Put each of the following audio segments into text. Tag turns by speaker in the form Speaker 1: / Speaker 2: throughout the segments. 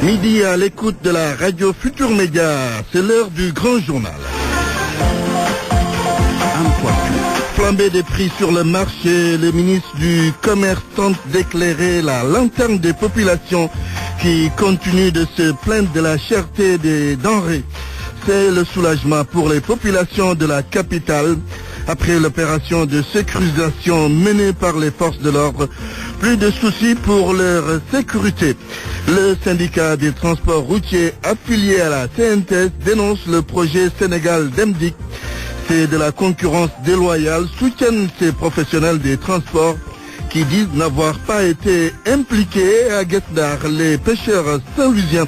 Speaker 1: Midi à l'écoute de la radio Futur Média, c'est l'heure du grand journal. Flambée des prix sur le marché, le ministre du Commerce tente d'éclairer la lanterne des populations qui continuent de se plaindre de la cherté des denrées. C'est le soulagement pour les populations de la capitale. Après l'opération de sécurisation menée par les forces de l'ordre, plus de soucis pour leur sécurité. Le syndicat des transports routiers affilié à la CNTS dénonce le projet Sénégal d'Emdik. C'est de la concurrence déloyale, soutiennent ces professionnels des transports qui disent n'avoir pas été impliqués à Guet-Ndar. Les pêcheurs saint-louisiens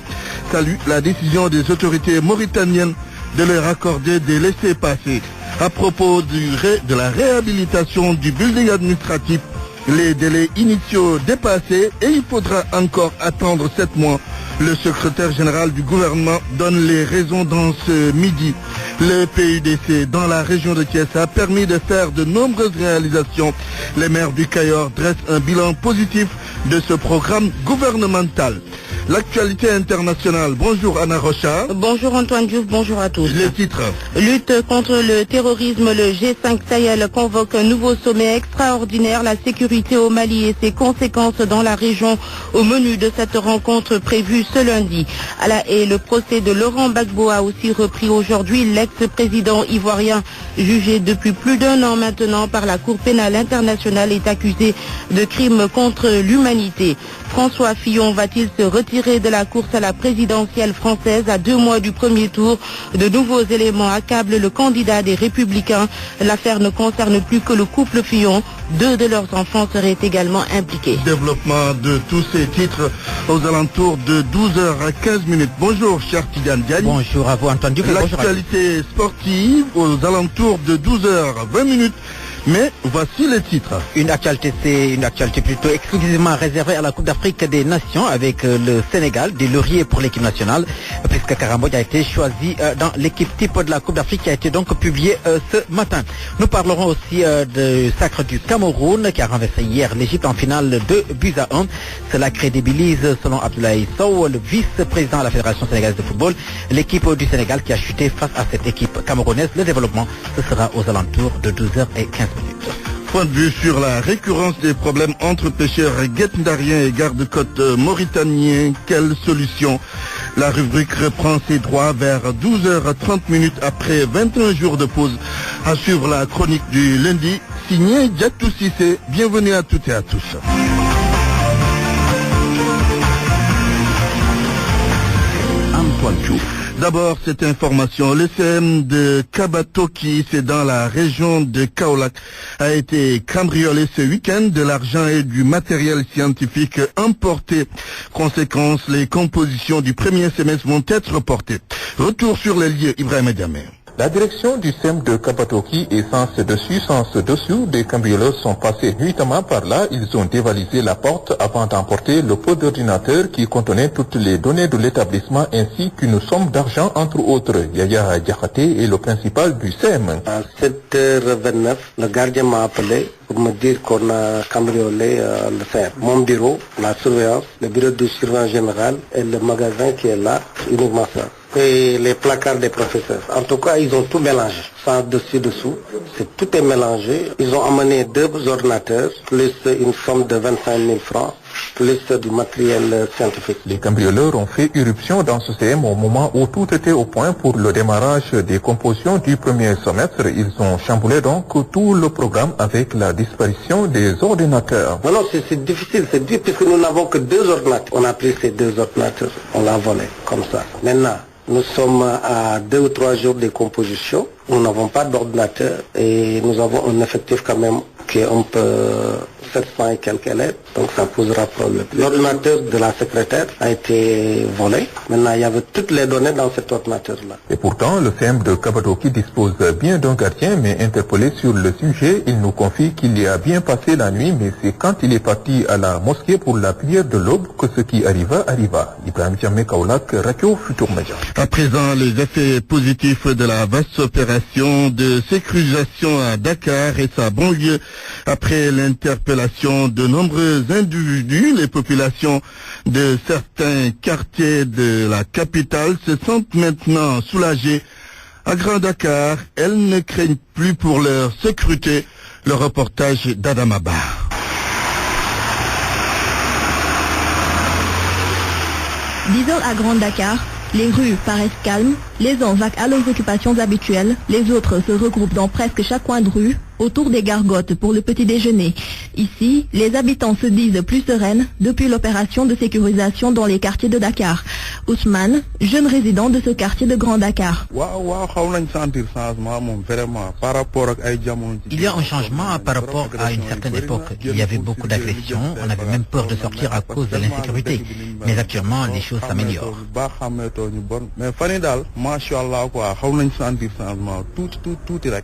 Speaker 1: saluent la décision des autorités mauritaniennes de leur accorder des laissez-passer. À propos de la réhabilitation du building administratif, les délais initiaux dépassés et il faudra encore attendre 7 mois. Le secrétaire général du gouvernement donne les raisons dans ce midi. Le PUDC dans la région de Thiès a permis de faire de nombreuses réalisations. Les maires du Cayor dressent un bilan positif de ce programme gouvernemental. L'actualité internationale. Bonjour Anna Rocha.
Speaker 2: Bonjour Antoine Diouf, bonjour à tous.
Speaker 1: Les titres.
Speaker 2: Lutte contre le terrorisme, le G5 Sahel convoque un nouveau sommet extraordinaire. La sécurité au Mali et ses conséquences dans la région au menu de cette rencontre prévue ce lundi. À La Haye, le procès de Laurent Gbagbo a aussi repris aujourd'hui. L'ex-président ivoirien, jugé depuis plus d'1 an maintenant par la Cour pénale internationale, est accusé de crimes contre l'humanité. François Fillon va-t-il se retirer de la course à la présidentielle française à 2 mois du premier tour? De nouveaux éléments accablent le candidat des Républicains. L'affaire ne concerne plus que le couple Fillon. 2 de leurs enfants seraient également impliqués.
Speaker 1: Développement de tous ces titres aux alentours de 12h15. Bonjour, cher Tidjane Diagne.
Speaker 3: Bonjour à vous, Antoine Diouf.
Speaker 1: L'actualité sportive aux alentours de 12h20. Mais voici les titres.
Speaker 3: C'est une actualité plutôt exclusivement réservée à la Coupe d'Afrique des Nations avec le Sénégal, des lauriers pour l'équipe nationale, puisque Karambodj a été choisi dans l'équipe type de la Coupe d'Afrique qui a été donc publiée ce matin. Nous parlerons aussi du sacre du Cameroun qui a renversé hier l'Égypte en finale 2-1. Cela crédibilise, selon Abdoulaye Sow, le vice-président de la Fédération sénégalaise de football, l'équipe du Sénégal qui a chuté face à cette équipe camerounaise. Le développement, ce sera aux alentours de 12h15.
Speaker 1: Point de vue sur la récurrence des problèmes entre pêcheurs guet-ndariens et gardes-côtes mauritaniens. Quelle solution? La rubrique reprend ses droits vers 12h30 après 21 jours de pause. À suivre la chronique du lundi, signé Diatou Cissé. Bienvenue à toutes et à tous. Antoine Diouf. D'abord, cette information, le CM de Kabatoki, c'est dans la région de Kaolack, a été cambriolé ce week-end. De l'argent et du matériel scientifique importé. Conséquence, les compositions du premier semestre vont être reportées. Retour sur les lieux, Ibrahim Diamé.
Speaker 4: La direction du SEM de Kabatoki est sens dessous. Des cambrioleurs sont passés nuitamment par là. Ils ont dévalisé la porte avant d'emporter le pot d'ordinateur qui contenait toutes les données de l'établissement ainsi qu'une somme d'argent entre autres. Yaya Diakhaté est le principal du SEM.
Speaker 5: À 7h29, le gardien m'a appelé pour me dire qu'on a cambriolé le SEM. Mon bureau, la surveillance, le bureau du surveillant général et le magasin qui est là, uniquement ça. Et les placards des professeurs. En tout cas, ils ont tout mélangé. Sans dessus-dessous, tout est mélangé. Ils ont amené 2 ordinateurs, plus une somme de 25 000 francs, plus du matériel scientifique.
Speaker 4: Les cambrioleurs ont fait irruption dans ce CM au moment où tout était au point pour le démarrage des compositions du premier semestre. Ils ont chamboulé donc tout le programme avec la disparition des ordinateurs.
Speaker 5: Non, c'est difficile, puisque nous n'avons que 2 ordinateurs. On a pris ces 2 ordinateurs, on l'a volé, comme ça. Maintenant, nous sommes à 2 ou 3 jours de composition. Nous n'avons pas d'ordinateur et nous avons un effectif quand même qui est un peu 700 et quelques élèves, donc ça posera problème. L'ordinateur de la secrétaire a été volé. Maintenant, il y avait toutes les données dans cet ordinateur-là.
Speaker 4: Et pourtant, le CM de Kabatoki dispose bien d'un gardien, mais interpellé sur le sujet, il nous confie qu'il y a bien passé la nuit, mais c'est quand il est parti à la mosquée pour la prière de l'aube que ce qui arriva. Ibrahim Diamé, Kaolack, Radio Futur Média.
Speaker 1: À présent, les effets positifs de la vaste opération de sécurisation à Dakar et sa banlieue Après l'interpellation de nombreux individus, les populations de certains quartiers de la capitale se sentent maintenant soulagées. À Grand Dakar, elles ne craignent plus pour leur sécurité. Le reportage d'Adamaba.
Speaker 6: Disons à Grand Dakar, les rues paraissent calmes, les uns vaquent à leurs occupations habituelles, les autres se regroupent dans presque chaque coin de rue, autour des gargotes pour le petit déjeuner. Ici, les habitants se disent plus sereines depuis l'opération de sécurisation dans les quartiers de Dakar. Ousmane, jeune résident de ce quartier de Grand Dakar.
Speaker 3: Il y a un changement par rapport à une certaine époque. Il y avait beaucoup d'agressions, on avait même peur de sortir à cause de l'insécurité. Mais actuellement, les choses s'améliorent.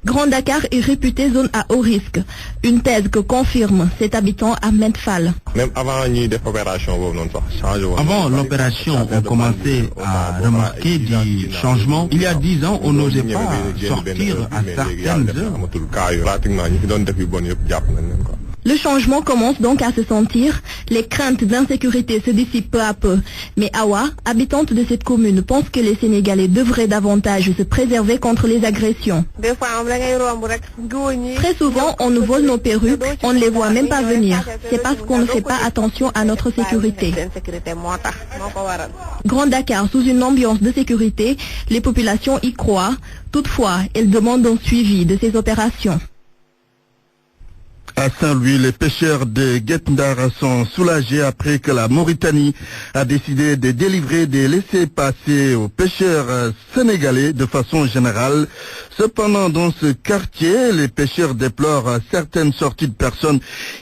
Speaker 6: Grand Dakar est réputé zone à haut risque. Une thèse que confirme cet habitant Ahmed Fall.
Speaker 7: Même avant l'opération,
Speaker 8: on commençait à remarquer des changements. Il y a 10 ans, on n'osait pas sortir à certaines heures.
Speaker 6: Le changement commence donc à se sentir. Les craintes d'insécurité se dissipent peu à peu. Mais Awa, habitante de cette commune, pense que les Sénégalais devraient davantage se préserver contre les agressions. Très souvent, on nous vole nos perruques, on ne les voit même pas venir. C'est parce qu'on ne fait pas attention à notre sécurité. Grand Dakar, sous une ambiance de sécurité, les populations y croient. Toutefois, elles demandent un suivi de ces opérations.
Speaker 1: À Saint-Louis, les pêcheurs de Guet-Ndar sont soulagés après que la Mauritanie a décidé de délivrer des laissez-passer aux pêcheurs sénégalais de façon générale. Cependant, dans ce quartier, les pêcheurs déplorent certaines sorties de personnes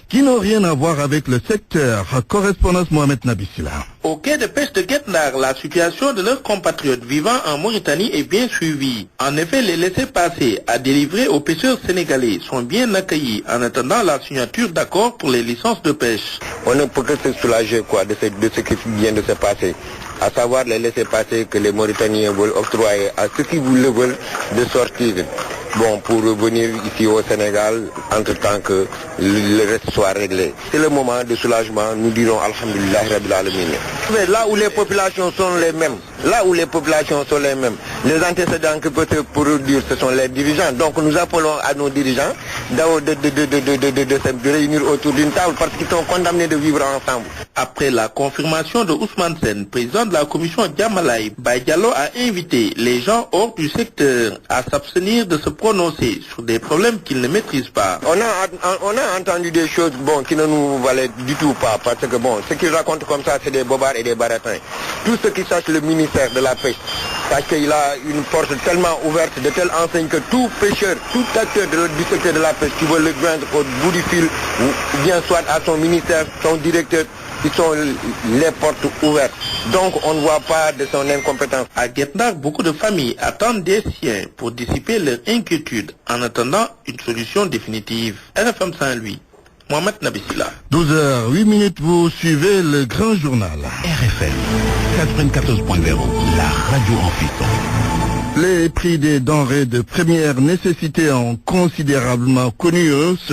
Speaker 1: qui n'ont rien à voir avec le secteur. Correspondance Mohamed Nabissila.
Speaker 9: Au quai de pêche de Guet-Ndar, la situation de leurs compatriotes vivant en Mauritanie est bien suivie. En effet, les laissez-passer à délivrer aux pêcheurs sénégalais sont bien accueillis en attendant la signature d'accords pour les licences de pêche.
Speaker 7: On ne peut que se soulager de ce qui vient de se passer, à savoir les laissez-passer que les Mauritaniens veulent octroyer à ceux qui le veulent de sortir. Pour revenir ici au Sénégal, entre temps que le reste soit réglé. C'est le moment de soulagement, nous dirons Alhamdulillah Rabbil Alamin. Là où les populations sont les mêmes, les antécédents que peut se produire, ce sont les dirigeants. Donc nous appelons à nos dirigeants de se réunir autour d'une table parce qu'ils sont condamnés de vivre ensemble.
Speaker 9: Après la confirmation de Ousmane Sen, président de la commission Djamalaï, Baye Diallo a invité les gens hors du secteur à s'abstenir de se prononcer sur des problèmes qu'ils ne maîtrisent pas.
Speaker 7: On a entendu des choses qui ne nous valaient du tout pas, parce que ce qu'ils racontent comme ça, c'est des bobards et des baratins. Tout ce qui sache le ministère de la pêche, parce qu'il a une porte tellement ouverte, de telle enseigne que tout pêcheur, tout acteur du secteur de la pêche qui veut le joindre au bout du fil, ou bien soit à son ministère, son directeur, qui sont les portes ouvertes. Donc on ne voit pas de son incompétence.
Speaker 9: À Guet-Ndar, beaucoup de familles attendent des siens pour dissiper leur inquiétude en attendant une solution définitive. RFM Saint-Louis, Mohamed Nabissila.
Speaker 1: 12h08, vous suivez le grand journal.
Speaker 8: RFM 94.0, la radio en frisson.
Speaker 1: Les prix des denrées de première nécessité ont considérablement connu hausse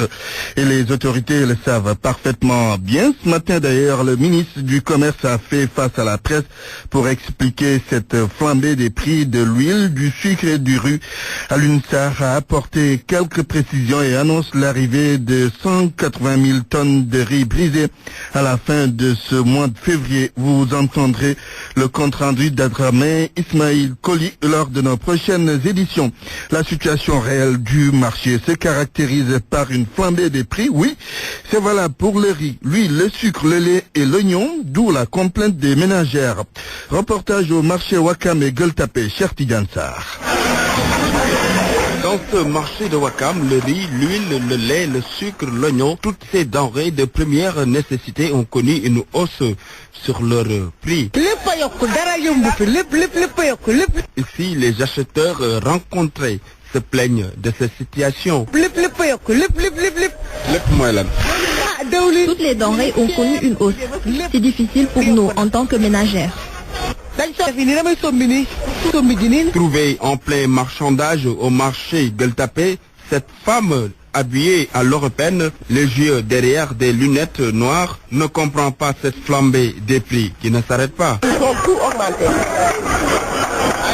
Speaker 1: et les autorités le savent parfaitement bien. Ce matin d'ailleurs, le ministre du Commerce a fait face à la presse pour expliquer cette flambée des prix de l'huile, du sucre et du riz. Alioune Sarr a apporté quelques précisions et annonce l'arrivée de 180 000 tonnes de riz brisé à la fin de ce mois de février. Vous entendrez le compte-rendu d'Adramé Ismail Koli lors de nos prochaines éditions. La situation réelle du marché se caractérise par une flambée des prix. Oui, c'est valable pour le riz, l'huile, le sucre, le lait et l'oignon, d'où la complainte des ménagères. Reportage au marché Wakam et Gueule-Tapée, Cheikh Tidiane Sarr.
Speaker 8: Dans ce marché de Wakam, le riz, l'huile, le lait, le sucre, l'oignon, toutes ces denrées de première nécessité ont connu une hausse sur leur prix. Ici, les acheteurs rencontrés se plaignent de cette situation.
Speaker 6: Toutes les denrées ont connu une hausse. C'est difficile pour nous en tant que ménagères.
Speaker 8: Trouvée en plein marchandage au marché Gueule-Tapée, cette femme habillé à l'européenne, les yeux derrière des lunettes noires, ne comprend pas cette flambée des prix qui ne s'arrête pas.
Speaker 10: Ils ont tout augmenté.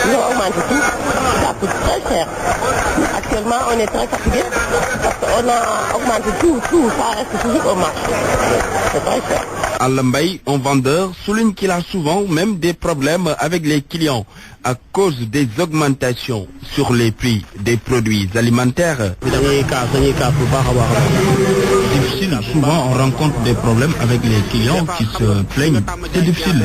Speaker 10: Ils ont augmenté tout. Ça coûte très cher. Actuellement, on est très fatigué parce qu'on a augmenté tout. Ça reste toujours au marché. C'est très cher.
Speaker 8: Al-Mbaye, un vendeur, souligne qu'il a souvent même des problèmes avec les clients à cause des augmentations sur les prix des produits alimentaires. Difficile, souvent on rencontre des problèmes avec les clients qui se plaignent. C'est difficile.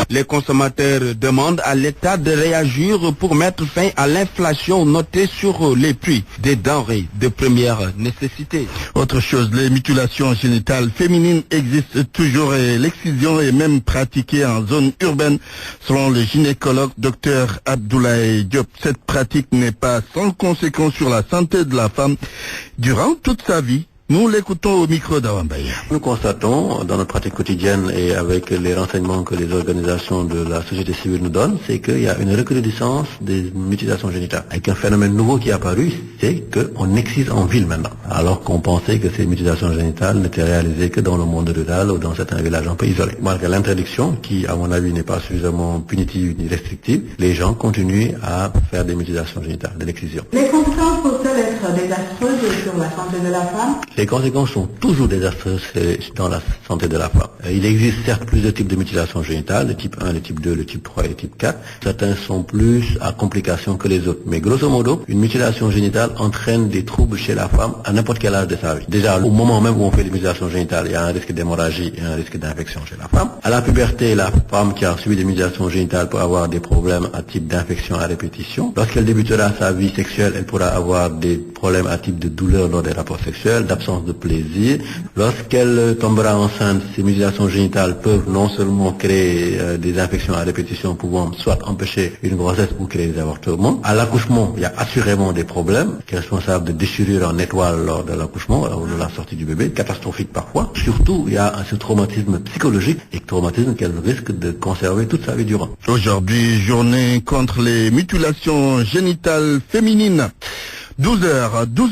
Speaker 8: Les consommateurs demandent à l'État de réagir pour mettre fin à l'inflation notée sur les prix des denrées de première nécessité.
Speaker 1: Autre chose, les mutilations génitales féminines existent toujours et l'excision est même pratiquée en zone urbaine selon le gynécologue Dr Abdoulaye Diop. Cette pratique n'est pas sans conséquence sur la santé de la femme durant toute sa vie. Nous l'écoutons au micro d'Awambaye.
Speaker 11: Nous constatons dans notre pratique quotidienne et avec les renseignements que les organisations de la société civile nous donnent, c'est qu'il y a une recrudescence des mutilations génitales. Avec un phénomène nouveau qui est apparu, c'est qu'on excise en ville maintenant. Alors qu'on pensait que ces mutilations génitales n'étaient réalisées que dans le monde rural ou dans certains villages un peu isolés. Malgré l'interdiction, qui à mon avis n'est pas suffisamment punitive ni restrictive, les gens continuent à faire des mutilations génitales, de l'excision.
Speaker 12: Les conséquences peuvent-elles être désastreuses sur la santé de la femme?
Speaker 11: Les conséquences sont toujours désastreuses dans la santé de la femme. Il existe certes plusieurs types de mutilations génitales, le type 1, le type 2, le type 3 et le type 4. Certains sont plus à complications que les autres. Mais grosso modo, une mutilation génitale entraîne des troubles chez la femme à n'importe quel âge de sa vie. Déjà, au moment même où on fait des mutilations génitales, il y a un risque d'hémorragie et un risque d'infection chez la femme. À la puberté, la femme qui a subi des mutilations génitales peut avoir des problèmes à type d'infection à répétition. Lorsqu'elle débutera sa vie sexuelle, elle pourra avoir des problèmes à type de douleur lors des rapports sexuels, d'absence de plaisir. Lorsqu'elle tombera enceinte, ces mutilations génitales peuvent non seulement créer des infections à répétition pouvant soit empêcher une grossesse ou créer des avortements. À l'accouchement, il y a assurément des problèmes qui sont responsables de déchirures en étoile lors de l'accouchement, lors de la sortie du bébé, catastrophique parfois. Surtout, il y a ce traumatisme psychologique et traumatisme qu'elle risque de conserver toute sa vie durant.
Speaker 1: Aujourd'hui, journée contre les mutilations génitales féminines. 12h12.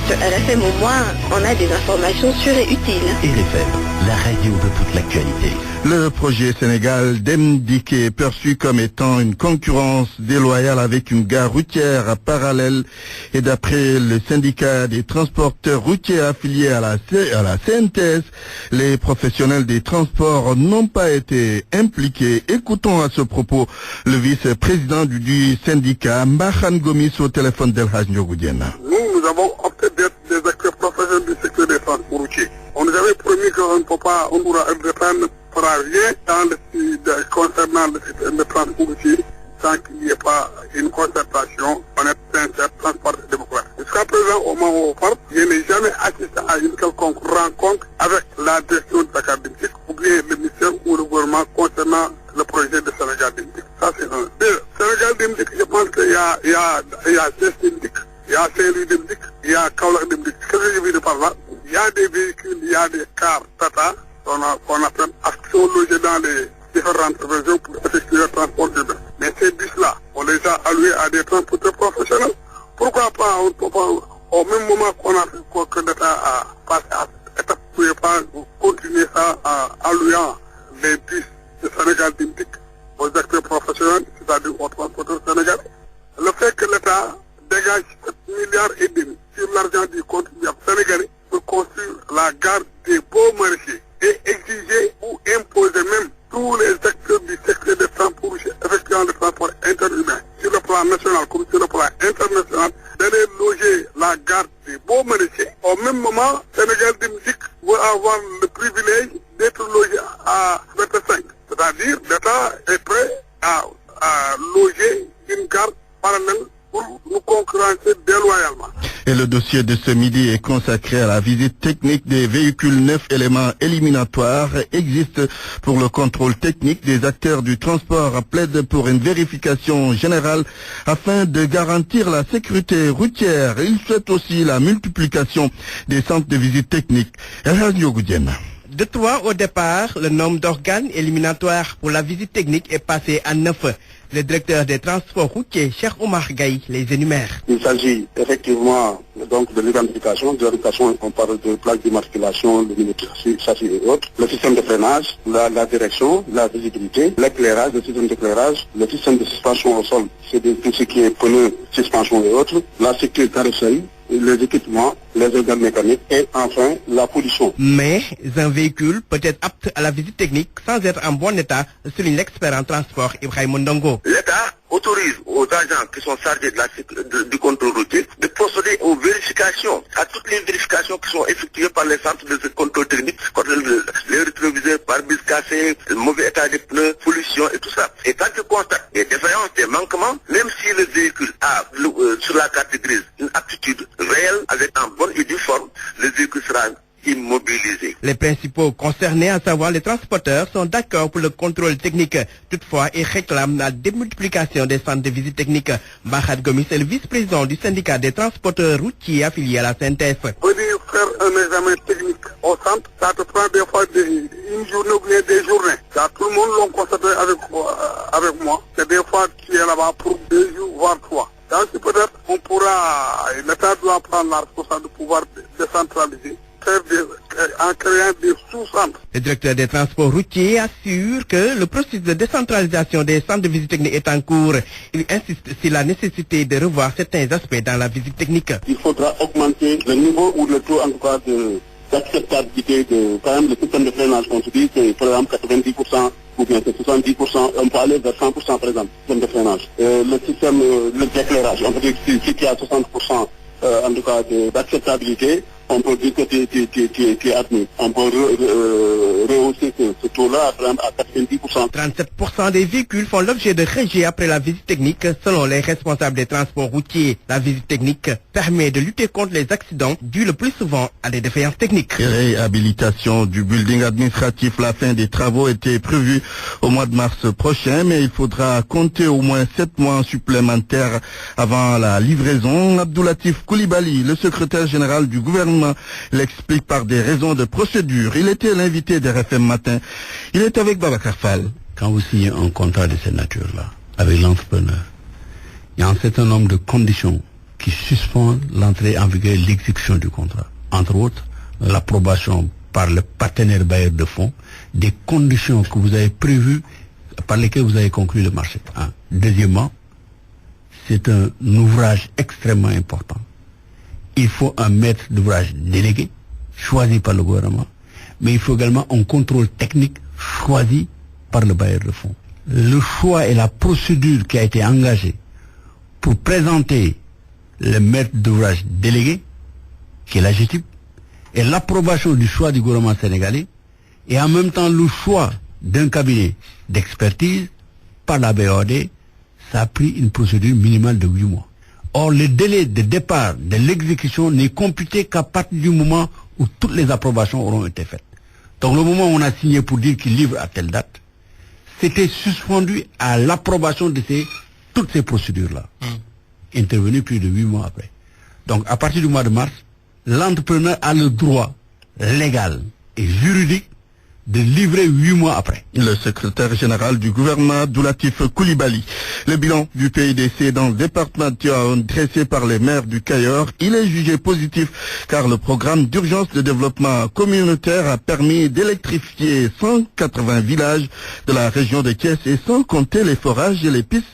Speaker 13: Sur RFM au moins, on a des informations sûres et utiles.
Speaker 14: RFM, la radio de toute l'actualité.
Speaker 1: Le projet Sénégal d'Emdik est perçu comme étant une concurrence déloyale avec une gare routière parallèle. Et d'après le syndicat des transporteurs routiers affiliés à la CNTS, les professionnels des transports n'ont pas été impliqués. Écoutons à ce propos le vice-président du syndicat, Mbahan Gomis, au téléphone d'El Hadj Ndiogoudiena.
Speaker 15: Nous avons opté d'être des acteurs professionnels du secteur des transports routiers. On nous avait promis qu'on ne fera rien concernant le transport routier sans qu'il n'y ait pas une concertation honnête, sincère, transparente et démocratique. Jusqu'à présent, au moment où on parle, je n'ai jamais assisté à une quelconque rencontre avec la direction de Dakar Demdik ou bien le ministère ou le gouvernement concernant le projet de Sénégal Demdik. Ça, c'est un. Sénégal Demdik, je pense qu'il y a Thiès Demdik, il y a Saint-Louis Demdik, il y a Kaolack Demdik. Qu'est-ce que je veux dire par là? Il y a des véhicules, il y a des cars Tata qu'on appelle qui sont logés dans les différentes régions pour effectuer le transport urbain. Mais ces bus-là, on les a alloués à des transporteurs professionnels. Pourquoi pas, au même moment qu'on a fait que l'État a passé à cette étape, vous ne pouvez pas continuer ça en allouant les bus de Sénégal Demdik aux acteurs professionnels, c'est-à-dire aux transporteurs sénégalais. Le fait que l'État dégage 7 milliards et demi sur l'argent du contribuable sénégalais pour construire la gare des Beaux Maraîchers et exiger ou imposer même tous les acteurs du secteur des transports effectuant le transport interurbain sur le plan national comme sur le plan international d'aller loger la gare des Beaux Maraîchers. Au même moment, Sénégal Demdik va avoir le privilège d'être logé à 25. C'est-à-dire l'État est prêt à loger une gare parallèle pour nous concurrencer déloyalement.
Speaker 1: Et le dossier de ce midi est consacré à la visite technique des véhicules. 9 éléments éliminatoires existent pour le contrôle technique des acteurs du transport. Plaide pour une vérification générale afin de garantir la sécurité routière. Il souhaite aussi la multiplication des centres de visite technique. El Hadj Ndiogoudiena.
Speaker 16: De 3 au départ, le nombre d'organes éliminatoires pour la visite technique est passé à 9. Le directeur des transports routiers, Cheikh Omar Gaye, les énumère.
Speaker 15: Il s'agit effectivement donc de l'identification. De l'identification, on parle de plaques d'immatriculation, de châssis et autres. Le système de freinage, la direction, la visibilité, l'éclairage, le système d'éclairage, le système de suspension au sol, c'est tout ce qui est pneus, suspension et autres. La structure carrosserie, les équipements, les organes mécaniques et enfin la pollution.
Speaker 16: Mais un véhicule peut être apte à la visite technique sans être en bon état, souligne l'expert en transport Ibrahim Ndongo.
Speaker 7: L'État autorise aux agents qui sont chargés du contrôle routier de procéder aux vérifications, à toutes les vérifications qui sont effectuées par les centres de contrôle technique, les rétroviseurs, pare-brise cassés, le mauvais état des pneus, pollution et tout ça. Et quand tu constates des défaillances, des manquements, même si le véhicule a sur la carte grise une aptitude réelle avec en bonne et due forme, le véhicule sera immobilisé.
Speaker 16: Les principaux concernés, à savoir les transporteurs, sont d'accord pour le contrôle technique. Toutefois, ils réclament la démultiplication des centres de visite technique. Bahad Gomis est le vice-président du syndicat des transporteurs routiers affiliés à la CNTF.
Speaker 15: Venir faire un examen technique au centre, ça te prend des fois une journée ou bien des journées. Ça, tout le monde l'a constaté avec moi. C'est des fois tu es là-bas pour 2 jours, voire 3. Donc peut-être l'État doit prendre la responsabilité de pouvoir décentraliser. En créant des sous-centres.
Speaker 16: Le directeur des transports routiers assure que le processus de décentralisation des centres de visite technique est en cours. Il insiste sur la nécessité de revoir certains aspects dans la visite technique.
Speaker 15: Il faudra augmenter le niveau ou le taux en tout cas d'acceptabilité de quand même le système de freinage qu'on se dit, c'est par exemple 90% ou bien c'est 70%, on peut aller vers 100% par exemple, système de freinage. Le système d'éclairage, on peut dire que si tu as 60% en tout cas d'acceptabilité, on peut dire que tu es admis. On peut rehausser ce taux-là à 90%.
Speaker 16: 37% des véhicules font l'objet de rejet après la visite technique, selon les responsables des transports routiers. La visite technique permet de lutter contre les accidents dus le plus souvent à des défaillances techniques.
Speaker 1: Réhabilitation du building administratif. La fin des travaux était prévue au mois de mars prochain, mais il faudra compter au moins 7 mois supplémentaires avant la livraison. Abdoulatif Koulibaly, le secrétaire général du gouvernement, l'explique par des raisons de procédure. Il était l'invité de RFM Matin. Il est avec Babacar Fall.
Speaker 11: Quand vous signez un contrat de cette nature-là, avec l'entrepreneur, il y a un certain nombre de conditions qui suspendent l'entrée en vigueur et l'exécution du contrat. Entre autres, l'approbation par le partenaire bailleur de fonds des conditions que vous avez prévues par lesquelles vous avez conclu le marché. Deuxièmement, c'est un ouvrage extrêmement important. Il faut un maître d'ouvrage délégué, choisi par le gouvernement, mais il faut également un contrôle technique choisi par le bailleur de fonds. Le choix et la procédure qui a été engagée pour présenter le maître d'ouvrage délégué, qui est l'AGETIP, et l'approbation du choix du gouvernement sénégalais, et en même temps le choix d'un cabinet d'expertise par la BOD, ça a pris une procédure minimale de 8 mois. Or, le délai de départ de l'exécution n'est computé qu'à partir du moment où toutes les approbations auront été faites. Donc, le moment où on a signé pour dire qu'il livre à telle date, c'était suspendu à l'approbation de toutes ces procédures-là, intervenues plus de 8 mois après. Donc, à partir du mois de mars, l'entrepreneur a le droit légal et juridique de livrer 8 mois après.
Speaker 1: Le secrétaire général du gouvernement, Abdoulatif Koulibaly. Le bilan du PIDC dans le département de Tivaouane dressé par les maires du Cayor, il est jugé positif car le programme d'urgence de développement communautaire a permis d'électrifier 180 villages de la région de Thiès et sans compter les forages et les pistes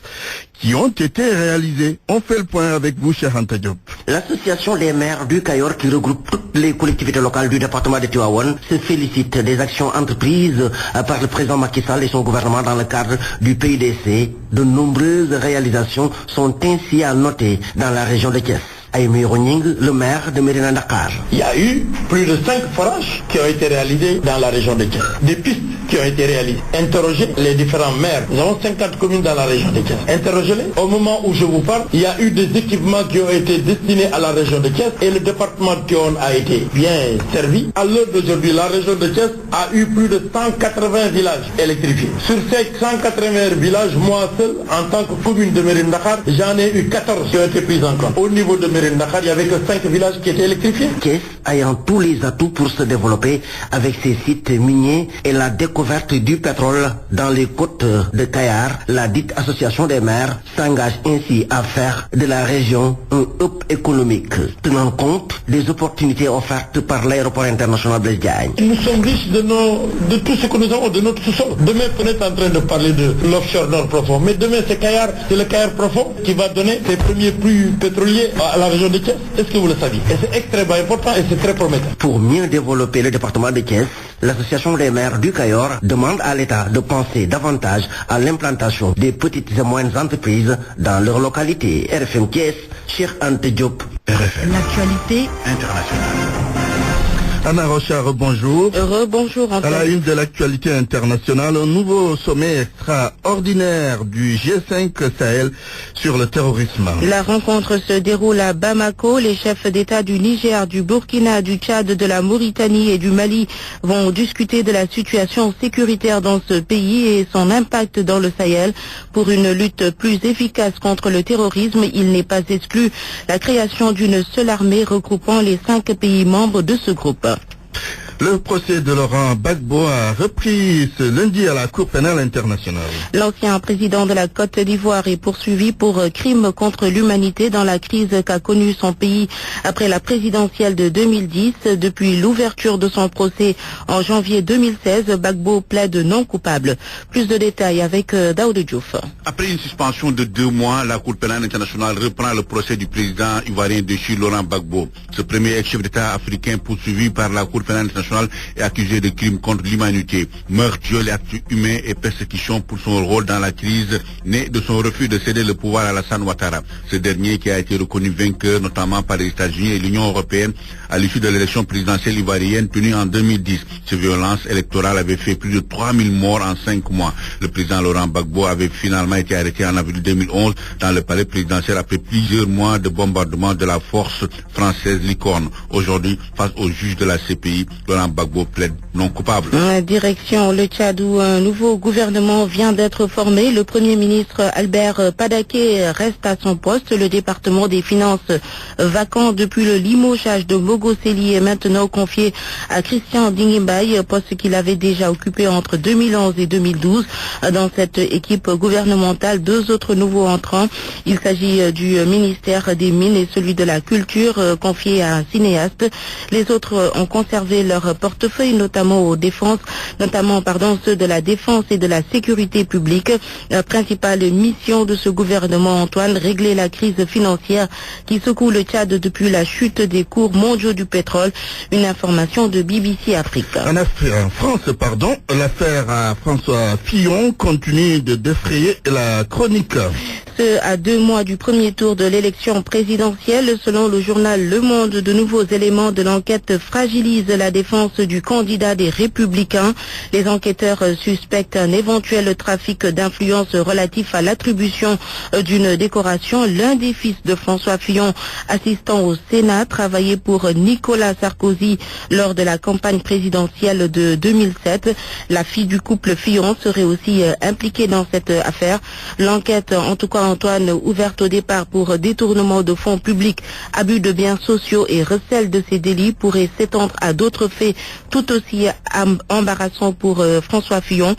Speaker 1: qui ont été réalisés. On fait le point avec vous, cher Anta Diop.
Speaker 17: L'association des maires du Cayor, qui regroupe toutes les collectivités locales du département de Tivaouane, se félicite des actions entreprises par le président Macky Sall et son gouvernement dans le cadre du PIDC. De nombreuses réalisations sont ainsi à noter dans la région de Thiès. Aïmi Ronying, le maire de Mérina Dakar.
Speaker 18: Il y a eu plus de 5 forages qui ont été réalisés dans la région de Thiès. Des pistes qui ont été réalisées. Interrogez les différents maires. Nous avons 50 communes dans la région de Thiès. Interrogez-les. Au moment où je vous parle, il y a eu des équipements qui ont été destinés à la région de Thiès et le département de Tivaouane a été bien servi. À l'heure d'aujourd'hui, la région de Thiès a eu plus de 180 villages électrifiés. Sur ces 180 villages, moi seul, en tant que commune de Mérina Dakar, j'en ai eu 14 qui ont été pris en compte. Au niveau de Mérina mairie de Dakar, il n'y avait que 5 villages qui étaient électrifiés.
Speaker 17: Thiès ayant tous les atouts pour se développer avec ses sites miniers et la découverte du pétrole dans les côtes de Kayar, la dite association des maires s'engage ainsi à faire de la région un hub économique, tenant compte des opportunités offertes par l'aéroport international Blaise Diagne.
Speaker 18: Nous sommes riches de tout ce que nous avons, de notre sous-sol. Demain, on est en train de parler de l'offshore nord profond, mais demain c'est le Kayar profond qui va donner ses premiers puits pétroliers à la région de Thiès. Est-ce que vous le saviez? Et c'est extrêmement important et c'est très prometteur.
Speaker 17: Pour mieux développer le département de Thiès, l'association des maires du Cayor demande à l'État de penser davantage à l'implantation des petites et moyennes entreprises dans leur localité. RFM Thiès, Cheikh Ante Diop.
Speaker 14: RFM.
Speaker 6: L'actualité
Speaker 14: internationale.
Speaker 1: Anna Rochard, bonjour.
Speaker 2: Bonjour.
Speaker 1: À la une de l'actualité internationale, un nouveau sommet extraordinaire du G5 Sahel sur le terrorisme.
Speaker 2: La rencontre se déroule à Bamako. Les chefs d'État du Niger, du Burkina, du Tchad, de la Mauritanie et du Mali vont discuter de la situation sécuritaire dans ce pays et son impact dans le Sahel. Pour une lutte plus efficace contre le terrorisme, il n'est pas exclu la création d'une seule armée regroupant les 5 pays membres de ce groupe.
Speaker 1: Le procès de Laurent Gbagbo a repris ce lundi à la Cour pénale internationale.
Speaker 2: L'ancien président de la Côte d'Ivoire est poursuivi pour crime contre l'humanité dans la crise qu'a connue son pays après la présidentielle de 2010. Depuis l'ouverture de son procès en janvier 2016, Gbagbo plaide non coupable. Plus de détails avec Daoud Diouf.
Speaker 19: Après une suspension de 2 mois, la Cour pénale internationale reprend le procès du président ivoirien déchu Laurent Gbagbo. Ce premier chef d'État africain poursuivi par la Cour pénale internationale est accusé de crimes contre l'humanité, meurtre, viol, actes humains et persécution pour son rôle dans la crise née de son refus de céder le pouvoir à Alassane Ouattara. Ce dernier qui a été reconnu vainqueur notamment par les États-Unis et l'Union européenne à l'issue de l'élection présidentielle ivoirienne tenue en 2010. Ces violences électorales avaient fait plus de 3000 morts en 5 mois. Le président Laurent Gbagbo avait finalement été arrêté en avril 2011 dans le palais présidentiel après plusieurs mois de bombardement de la force française Licorne. Aujourd'hui, face au juge de la CPI, Laurent Gbagbo plaide non coupable.
Speaker 2: Direction le Tchad où un nouveau gouvernement vient d'être formé. Le Premier ministre Albert Padaké reste à son poste. Le département des finances vacant depuis le limogeage de Mogoseli est maintenant confié à Christian Dingimbaï, poste qu'il avait déjà occupé entre 2011 et 2012. Dans cette équipe gouvernementale, 2 autres nouveaux entrants. Il s'agit du ministère des Mines et celui de la Culture confié à un cinéaste. Les autres ont conservé leur portefeuille, notamment ceux de la défense et de la sécurité publique. La principale mission de ce gouvernement, Antoine, régler la crise financière qui secoue le Tchad depuis la chute des cours mondiaux du pétrole. Une information de BBC Afrique.
Speaker 1: En France, l'affaire à François Fillon continue de défrayer la chronique.
Speaker 2: Ce à 2 mois du premier tour de l'élection présidentielle, selon le journal Le Monde, de nouveaux éléments de l'enquête fragilisent la défense du candidat des Républicains. Les enquêteurs suspectent un éventuel trafic d'influence relatif à l'attribution d'une décoration. L'un des fils de François Fillon, assistant au Sénat, travaillait pour Nicolas Sarkozy lors de la campagne présidentielle de 2007. La fille du couple Fillon serait aussi impliquée dans cette affaire. L'enquête, en tout cas Antoine, ouverte au départ pour détournement de fonds publics, abus de biens sociaux et recel de ces délits, pourrait s'étendre à d'autres faits tout aussi embarrassants pour François Fillon.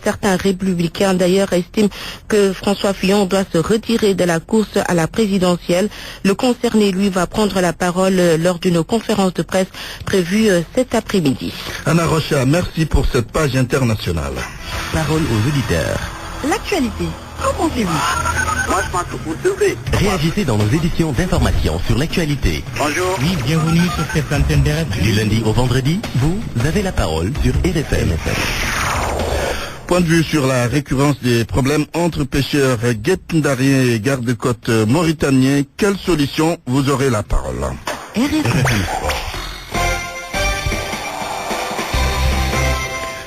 Speaker 2: Certains républicains d'ailleurs estiment que François Fillon doit se retirer de la course à la présidentielle. Le concerné, lui, va prendre la parole lors d'une conférence de presse prévue cet après-midi.
Speaker 1: Anna Rocha, merci pour cette page internationale.
Speaker 14: Parole aux auditeurs.
Speaker 6: L'actualité, qu'en pensez-vous?
Speaker 7: Moi, je pense que vous devez.
Speaker 14: Réagissez dans nos éditions d'information sur l'actualité.
Speaker 7: Bonjour.
Speaker 20: Oui, bienvenue sur cette antenne de radio.
Speaker 14: Du lundi au vendredi, vous avez la parole sur RFM.
Speaker 1: Point de vue sur la récurrence des problèmes entre pêcheurs guet-ndariens et gardes-côtes mauritaniens. Quelle solution? Vous aurez la parole.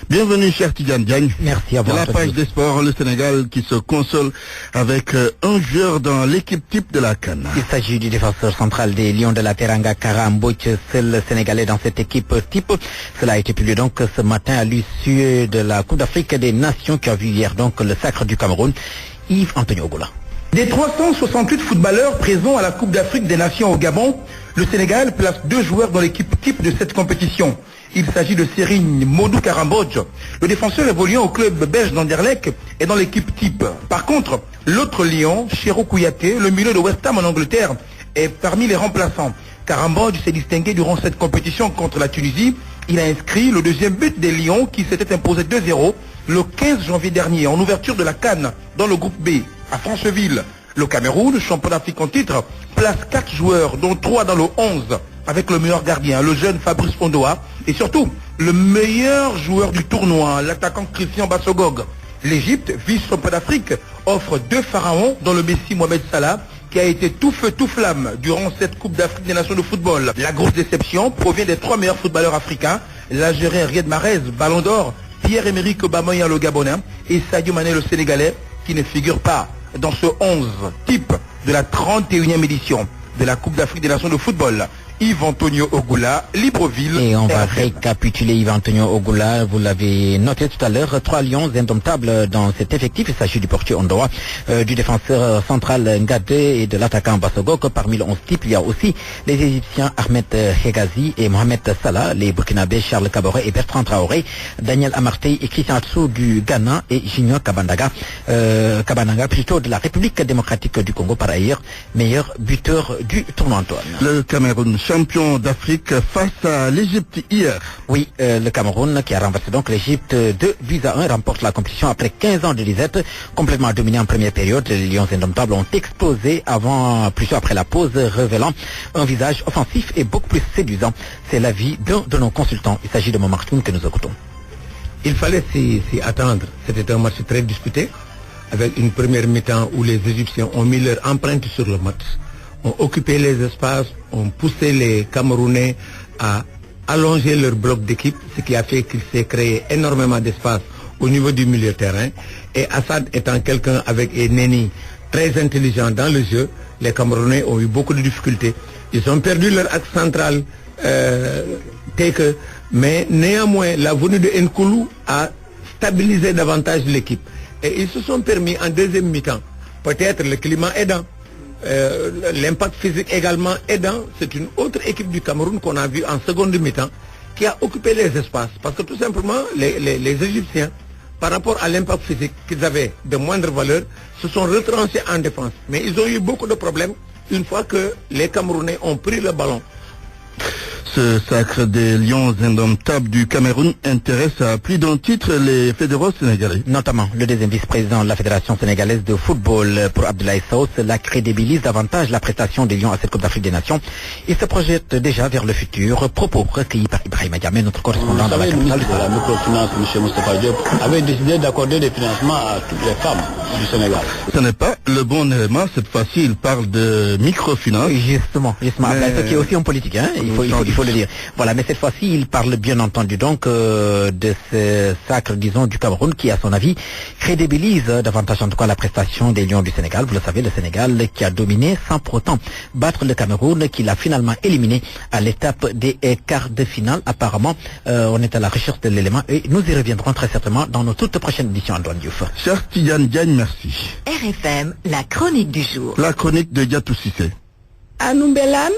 Speaker 1: Bienvenue, cher Tidiane Diagne.
Speaker 3: Merci à vous.
Speaker 1: De la page des sports, le Sénégal qui se console avec un joueur dans l'équipe type de la CAN.
Speaker 3: Il s'agit du défenseur central des Lions de la Teranga, Kara Mbouch, seul Sénégalais dans cette équipe type. Cela a été publié donc ce matin à l'issue de la Coupe d'Afrique des Nations qui a vu hier donc le sacre du Cameroun. Yves Antonio Goula.
Speaker 21: Des 368 footballeurs présents à la Coupe d'Afrique des Nations au Gabon, le Sénégal place 2 joueurs dans l'équipe type de cette compétition. Il s'agit de Serigne Modou Karambodj. Le défenseur évoluant au club belge d'Anderlecht est dans l'équipe type. Par contre, l'autre lion, Cheikhou Kouyaté, le milieu de West Ham en Angleterre, est parmi les remplaçants. Karambodj s'est distingué durant cette compétition contre la Tunisie. Il a inscrit le deuxième but des Lions qui s'était imposé 2-0 le 15 janvier dernier en ouverture de la CAN dans le groupe B à Franceville. Le Cameroun, champion d'Afrique en titre, place 4 joueurs, dont 3 dans le 11, avec le meilleur gardien, le jeune Fabrice Ondoa, et surtout le meilleur joueur du tournoi, l'attaquant Christian Bassogog. L'Égypte, vice-champion d'Afrique, offre 2 pharaons, dont le Messi Mohamed Salah, qui a été tout feu tout flamme durant cette Coupe d'Afrique des Nations de football. La grosse déception provient des 3 meilleurs footballeurs africains, l'Algérien Riyad Mahrez, Ballon d'Or, Pierre-Emerick Aubameyang le Gabonais et Sadio Mané le Sénégalais, qui ne figurent pas dans ce 11 type de la 31e édition de la Coupe d'Afrique des Nations de football. Yves-Antonio Ogula, Libreville.
Speaker 3: Et on va récapituler Yves-Antonio Ogula, vous l'avez noté tout à l'heure, 3 lions indomptables dans cet effectif. Il s'agit du portier Ondoa, du défenseur central Ngade et de l'attaquant Bassogog. Parmi le 11 types, il y a aussi les Égyptiens Ahmed Hegazi et Mohamed Salah, les Burkinabés Charles Kaboré et Bertrand Traoré, Daniel Amartey et Christian Atsu du Ghana et Junior Kabanaga plutôt de la République démocratique du Congo, par ailleurs meilleur buteur du tournoi Antoine.
Speaker 1: Le Cameroun, champion d'Afrique face à l'Égypte hier.
Speaker 3: Oui, le Cameroun qui a renversé donc l'Égypte 2-1 remporte la compétition après 15 ans de disette, complètement dominé en première période. Les Lions indomptables ont explosé plutôt après la pause, révélant un visage offensif et beaucoup plus séduisant. C'est l'avis d'un de nos consultants. Il s'agit de Momartoun que nous écoutons.
Speaker 22: Il fallait s'y attendre. C'était un match très disputé, avec une première mi-temps où les Égyptiens ont mis leur empreinte sur le match, ont occupé les espaces, ont poussé les Camerounais à allonger leur bloc d'équipe, ce qui a fait qu'il s'est créé énormément d'espace au niveau du milieu de terrain. Et Assad étant quelqu'un avec un Neni très intelligent dans le jeu, les Camerounais ont eu beaucoup de difficultés. Ils ont perdu leur axe central, mais néanmoins la venue de Nkoulou a stabilisé davantage l'équipe. Et ils se sont permis en deuxième mi-temps, peut-être le climat aidant, l'impact physique également aidant. C'est une autre équipe du Cameroun qu'on a vue en seconde mi-temps qui a occupé les espaces, parce que tout simplement les Égyptiens, par rapport à l'impact physique qu'ils avaient de moindre valeur, se sont retranchés en défense. Mais ils ont eu beaucoup de problèmes une fois que les Camerounais ont pris le ballon.
Speaker 1: Ce sacre des Lions indomptables du Cameroun intéresse à plus d'un titre les fédéraux sénégalais.
Speaker 3: Notamment le deuxième vice-président de la Fédération sénégalaise de football pour Abdoulaye Sow. Cela crédibilise davantage la prestation des Lions à cette Coupe d'Afrique des Nations. Il se projette déjà vers le futur. Propos recueillis par Ibrahima Diamé, notre correspondant dans la capitale.
Speaker 23: Le ministre de la microfinance, M. Moustapha Diop, avait décidé d'accorder des financements à toutes les femmes du Sénégal.
Speaker 1: Ce n'est pas le bon élément. Cette fois-ci, il parle de microfinance.
Speaker 3: Justement. Abdoulaye Sow qui est aussi en politique, hein. Il faut le dire. Voilà, mais cette fois-ci, il parle bien entendu donc de ce sacre, disons, du Cameroun qui, à son avis, crédibilise davantage en tout cas la prestation des Lions du Sénégal. Vous le savez, le Sénégal qui a dominé sans pour autant battre le Cameroun, qui l'a finalement éliminé à l'étape des quarts de finale. Apparemment, on est à la recherche de l'élément et nous y reviendrons très certainement dans nos toutes prochaines éditions, Antoine Diouf.
Speaker 1: Cher Tidiane Diagne, merci.
Speaker 24: RFM, la chronique du jour.
Speaker 1: La chronique de Diatou Cissé.
Speaker 2: À Noumbelane,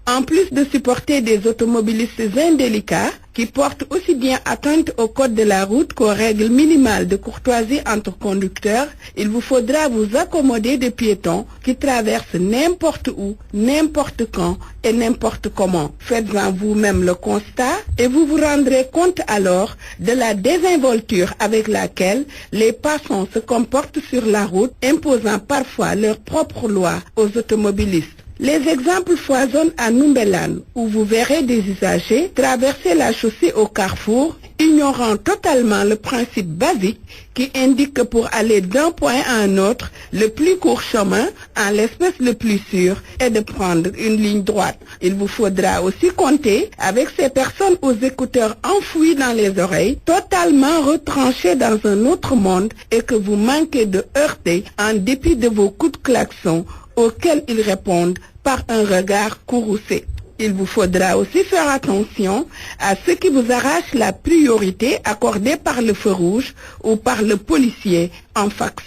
Speaker 2: en plus de supporter des automobilistes indélicats qui portent aussi bien atteinte au code de la route qu'aux règles minimales de courtoisie entre conducteurs, il vous faudra vous accommoder des piétons qui traversent n'importe où, n'importe quand et n'importe comment. Faites-en vous-même le constat et vous vous rendrez compte alors de la désinvolture avec laquelle les passants se comportent sur la route, imposant parfois leurs propres lois aux automobilistes. Les exemples foisonnent à Noumbelane, où vous verrez des usagers traverser la chaussée au carrefour, ignorant totalement le principe basique qui indique que pour aller d'un point à un autre, le plus court chemin, en l'espèce le plus sûr, est de prendre une ligne droite. Il vous faudra aussi compter avec ces personnes aux écouteurs enfouis dans les oreilles, totalement retranchées dans un autre monde et que vous manquez de heurter en dépit de vos coups de klaxon auxquels ils répondent par un regard courroucé. Il vous faudra aussi faire attention à ceux qui vous arrachent la priorité accordée par le feu rouge ou par le policier en fax.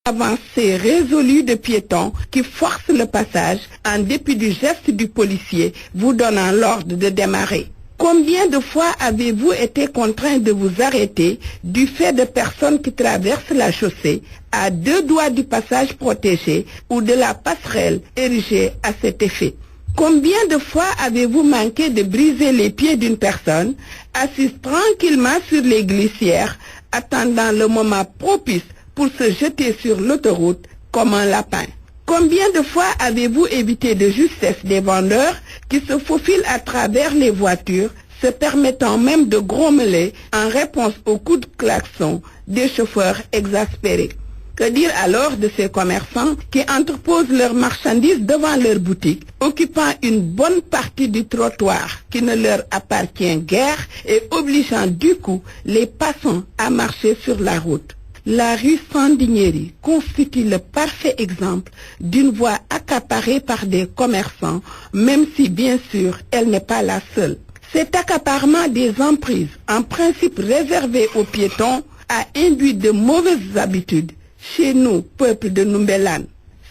Speaker 4: Avancée résolue de piétons qui forcent le passage en dépit du geste du policier vous donnant l'ordre de démarrer. Combien de fois avez-vous été contraint de vous arrêter du fait de personnes qui traversent la chaussée à 2 doigts du passage protégé ou de la passerelle érigée à cet effet? Combien de fois avez-vous manqué de briser les pieds d'une personne assise tranquillement sur les glissières, attendant le moment propice pour se jeter sur l'autoroute comme un lapin? Combien de fois avez-vous évité de justesse des vendeurs qui se faufilent à travers les voitures, se permettant même de grommeler en réponse aux coups de klaxon des chauffeurs exaspérés? Que dire alors de ces commerçants qui entreposent leurs marchandises devant leurs boutiques, occupant une bonne partie du trottoir qui ne leur appartient guère et obligeant du coup les passants à marcher sur la route? La rue Sandiniéry constitue le parfait exemple d'une voie accaparée par des commerçants, même si bien sûr elle n'est pas la seule. Cet accaparement des emprises, en principe réservé aux piétons, a induit de mauvaises habitudes chez nous, peuple de Ndoumbélane,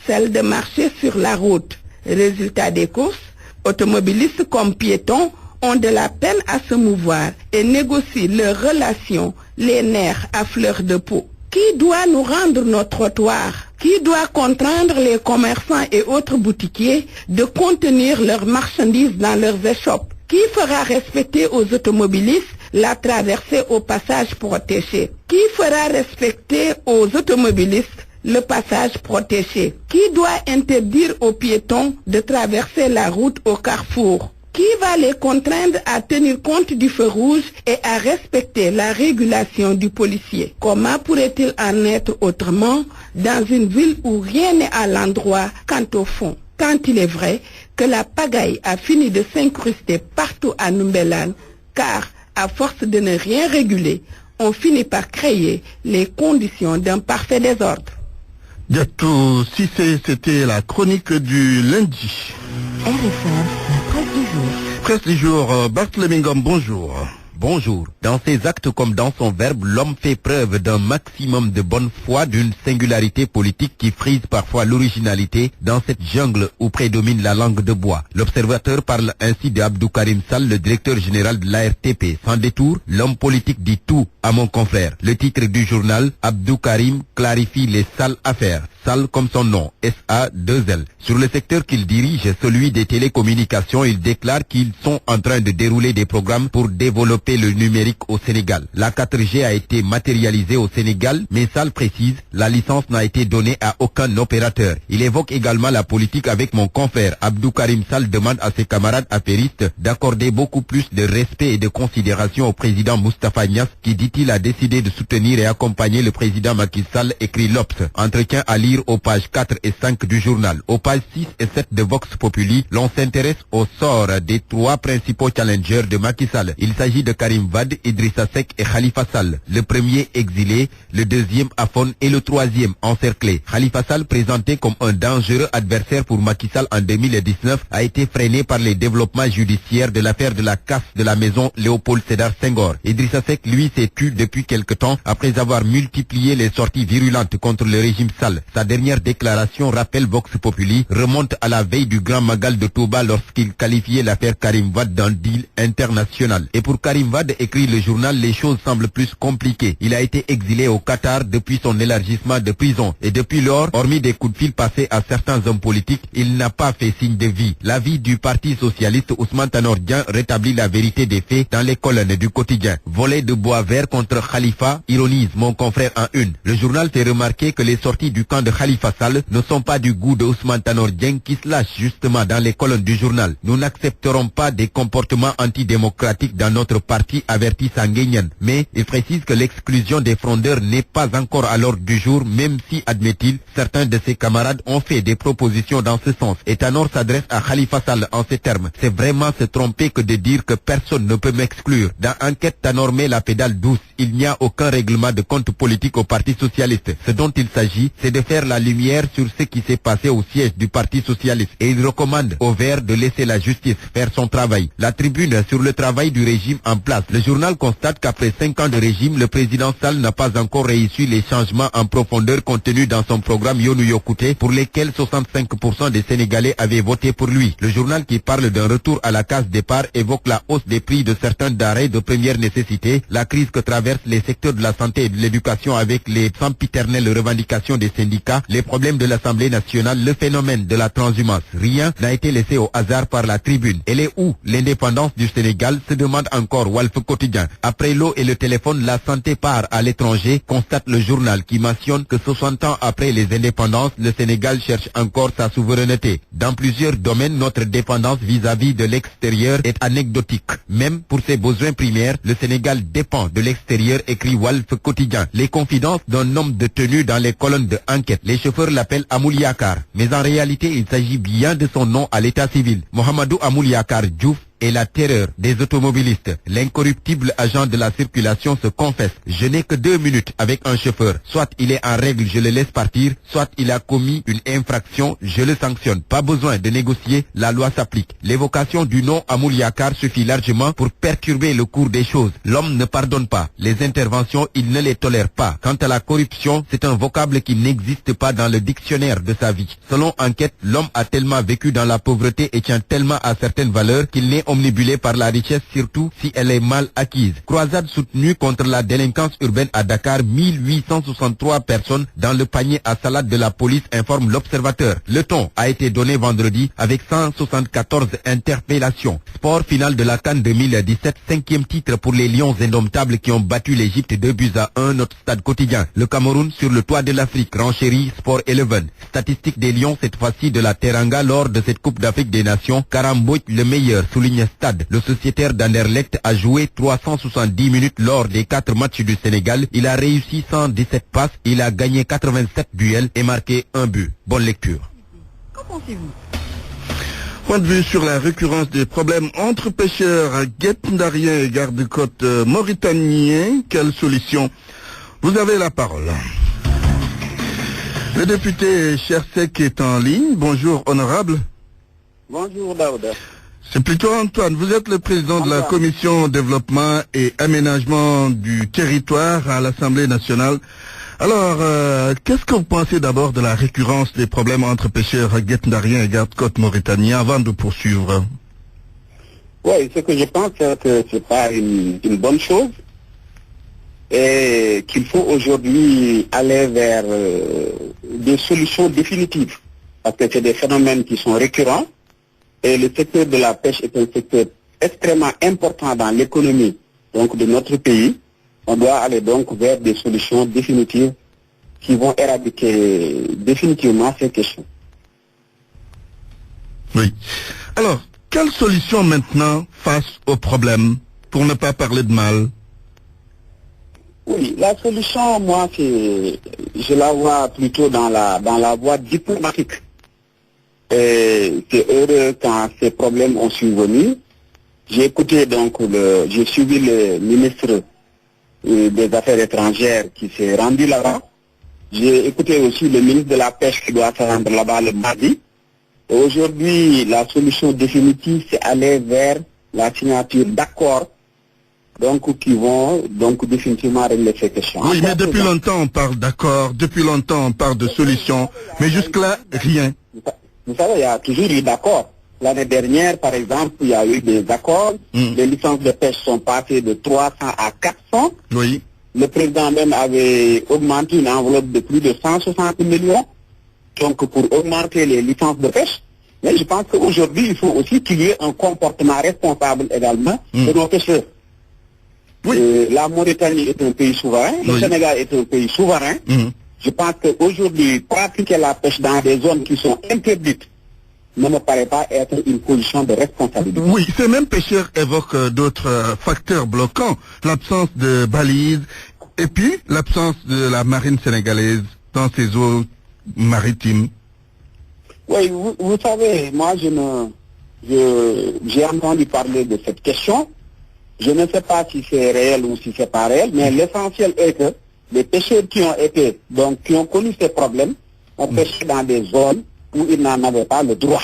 Speaker 4: celle de marcher sur la route. Résultat des courses, automobilistes comme piétons ont de la peine à se mouvoir et négocient leurs relations, les nerfs à fleur de peau. Qui doit nous rendre nos trottoirs? Qui doit contraindre les commerçants et autres boutiquiers de contenir leurs marchandises dans leurs échoppes? Qui fera respecter aux automobilistes la traversée au passage protégé? Qui fera respecter aux automobilistes le passage protégé? Qui doit interdire aux piétons de traverser la route au carrefour? Qui va les contraindre à tenir compte du feu rouge et à respecter la régulation du policier? Comment pourrait-il en être autrement dans une ville où rien n'est à l'endroit quant au fond? Quand il est vrai que la pagaille a fini de s'incruster partout à Ndoumbélane, car à force de ne rien réguler, on finit par créer les conditions d'un parfait désordre.
Speaker 1: Diatou Cissé, c'était la chronique du lundi.
Speaker 24: RFM, la presse du jour.
Speaker 1: Presse du jour, Barthélémy Ngom, bonjour.
Speaker 3: Bonjour. Dans ses actes comme dans son verbe, l'homme fait preuve d'un maximum de bonne foi, d'une singularité politique qui frise parfois l'originalité dans cette jungle où prédomine la langue de bois. L'observateur parle ainsi d'Abdou Karim Sall, le directeur général de l'ARTP. Sans détour, l'homme politique dit tout à mon confrère. Le titre du journal, Abdou Karim clarifie les sales affaires. Sall comme son nom, S-A-2-L. Sur le secteur qu'il dirige, celui des télécommunications, il déclare qu'ils sont en train de dérouler des programmes pour développer le numérique au Sénégal. La 4G a été matérialisée au Sénégal, mais Sall précise, la licence n'a été donnée à aucun opérateur. Il évoque également la politique avec mon confrère. Abdou Karim Sall demande à ses camarades affairistes d'accorder beaucoup plus de respect et de considération au président Moustapha Niasse, qui, dit-il, a décidé de soutenir et accompagner le président Macky Sall, écrit l'Obs. Entretien à lire aux pages 4 et 5 du journal. Aux pages 6 et 7 de Vox Populi, l'on s'intéresse au sort des 3 principaux challengers de Macky Sall. Il s'agit de Karim Wade, Idrissa Seck et Khalifa Sall. Le premier exilé, le deuxième aphone et le troisième encerclé. Khalifa Sall, présenté comme un dangereux adversaire pour Macky Sall en 2019, a été freiné par les développements judiciaires de l'affaire de la casse de la maison Léopold Sédar Senghor. Idrissa Seck, lui, s'est tu depuis quelque temps après avoir multiplié les sorties virulentes contre le régime Sall. Sa dernière déclaration, rappelle Vox Populi, remonte à la veille du Grand Magal de Touba lorsqu'il qualifiait l'affaire Karim Wade d'un deal international. Et pour Karim Wade, écrit le journal, les choses semblent plus compliquées. Il a été exilé au Qatar depuis son élargissement de prison. Et depuis lors, hormis des coups de fil passés à certains hommes politiques, il n'a pas fait signe de vie. L'avis du Parti Socialiste, Ousmane Tanor Dieng, rétablit la vérité des faits dans les colonnes du quotidien. Volet de bois vert contre Khalifa, ironise mon confrère en une. Le journal fait remarquer que les sorties du camp de Khalifa Sall ne sont pas du goût de Ousmane Tanor Dieng, qui se lâche justement dans les colonnes du journal. Nous n'accepterons pas des comportements antidémocratiques dans notre parti, avertit Sanguignan. Mais il précise que l'exclusion des frondeurs n'est pas encore à l'ordre du jour, même si, admet-il, certains de ses camarades ont fait des propositions dans ce sens. Et Tanor s'adresse à Khalifa Sall en ces termes. C'est vraiment se tromper que de dire que personne ne peut m'exclure. Dans Enquête, Tanor met la pédale douce. Il n'y a aucun règlement de compte politique au Parti Socialiste. Ce dont il s'agit, c'est de faire
Speaker 5: faire la lumière sur ce qui s'est passé au siège du Parti socialiste et il recommande aux Verts de laisser la justice faire son travail. La tribune sur le travail du régime en place. Le journal constate qu'après 5 ans de régime, le président Sall n'a pas encore réussi les changements en profondeur contenus dans son programme Yonou Yokouté pour lesquels 65% des Sénégalais avaient voté pour lui. Le journal qui parle d'un retour à la case départ évoque la hausse des prix de certains denrées de première nécessité, la crise que traversent les secteurs de la santé et de l'éducation avec les sempiternelles revendications des syndicats, les problèmes de l'Assemblée nationale, le phénomène de la transhumance. Rien n'a été laissé au hasard par la tribune. Elle est où l'indépendance du Sénégal, se demande encore Walf Quotidien. Après l'eau et le téléphone, la santé part à l'étranger, constate le journal qui mentionne que 60 ans après les indépendances, le Sénégal cherche encore sa souveraineté. Dans plusieurs domaines, notre dépendance vis-à-vis de l'extérieur est anecdotique. Même pour ses besoins primaires, le Sénégal dépend de l'extérieur, écrit Walf Quotidien. Les confidences d'un homme de tenue dans les colonnes de enquête. Les chauffeurs l'appellent Amouliakar. Mais en réalité, il s'agit bien de son nom à l'état civil. Mohamedou Amouliakar Diouf et la terreur des automobilistes. L'incorruptible agent de la circulation se confesse. Je n'ai que 2 minutes avec un chauffeur. Soit il est en règle, je le laisse partir, soit il a commis une infraction, je le sanctionne. Pas besoin de négocier, la loi s'applique. L'évocation du nom Amouliakar suffit largement pour perturber le cours des choses. L'homme ne pardonne pas. Les interventions, il ne les tolère pas. Quant à la corruption, c'est un vocable qui n'existe pas dans le dictionnaire de sa vie. Selon enquête, l'homme a tellement vécu dans la pauvreté et tient tellement à certaines valeurs qu'il n'est omnibulé par la richesse, surtout si elle est mal acquise. Croisade soutenue contre la délinquance urbaine à Dakar, 1863 personnes dans le panier à salade de la police, informe l'Observateur. Le ton a été donné vendredi avec 174 interpellations. Sport final de la CAN 2017, 5e titre pour les Lions indomptables qui ont battu l'Égypte 2-1, notre stade quotidien. Le Cameroun sur le toit de l'Afrique, renchérit Sport 11. Statistique des Lions cette fois-ci de la Teranga lors de cette Coupe d'Afrique des Nations. Karambouch le meilleur, souligne Stade. Le sociétaire d'Anderlecht a joué 370 minutes lors des 4 matchs du Sénégal. Il a réussi 117 passes, il a gagné 87 duels et marqué 1 but. Bonne lecture.
Speaker 12: Qu'en pensez-vous?
Speaker 1: Point de vue sur la récurrence des problèmes entre pêcheurs guet-ndariens et gardes-côtes mauritaniens. Quelle solution? Vous avez la parole. Le député Chersek est en ligne. Bonjour, honorable.
Speaker 8: Bonjour, Daouda.
Speaker 1: C'est plutôt Antoine. Vous êtes le président de la commission développement et aménagement du territoire à l'Assemblée nationale. Alors, qu'est-ce que vous pensez d'abord de la récurrence des problèmes entre pêcheurs guet-ndariens et gardes-côtes mauritaniens avant de poursuivre?
Speaker 8: Oui, ce que je pense, c'est que c'est pas une bonne chose et qu'il faut aujourd'hui aller vers des solutions définitives parce que c'est des phénomènes qui sont récurrents. Et le secteur de la pêche est un secteur extrêmement important dans l'économie donc de notre pays. On doit aller donc vers des solutions définitives qui vont éradiquer définitivement ces questions.
Speaker 1: Oui. Alors, quelle solution maintenant face au problème, pour ne pas parler de mal?
Speaker 8: Oui, la solution, moi, je la vois plutôt dans la voie diplomatique. C'est heureux quand ces problèmes ont survenu. J'ai écouté donc j'ai suivi le ministre des Affaires étrangères qui s'est rendu là-bas. J'ai écouté aussi le ministre de la Pêche qui doit se rendre là-bas le mardi. Et aujourd'hui, la solution définitive, c'est aller vers la signature d'accords donc qui vont donc définitivement régler ces questions.
Speaker 1: Oui, mais depuis longtemps on parle d'accords, depuis longtemps on parle de solutions, mais jusque-là, rien.
Speaker 8: Vous savez, il y a toujours eu d'accords. L'année dernière, par exemple, il y a eu des accords. Les licences de pêche sont passées de 300 à 400.
Speaker 1: Oui.
Speaker 8: Le président même avait augmenté une enveloppe de plus de 160 millions. Donc, pour augmenter les licences de pêche. Mais je pense qu'aujourd'hui, il faut aussi qu'il y ait un comportement responsable également de nos pêcheurs. Oui. La Mauritanie est un pays souverain. Le Sénégal est un pays souverain. Je pense qu'aujourd'hui, pratiquer la pêche dans des zones qui sont interdites ne me paraît pas être une position de responsabilité.
Speaker 1: Oui, ces mêmes pêcheurs évoquent d'autres facteurs bloquants, l'absence de balises et puis l'absence de la marine sénégalaise dans ces eaux maritimes.
Speaker 8: Oui, vous savez, moi j'ai entendu parler de cette question. Je ne sais pas si c'est réel ou si c'est pas réel, mais l'essentiel est que les pêcheurs qui ont connu ces problèmes ont pêché dans des zones où ils n'en avaient pas le droit.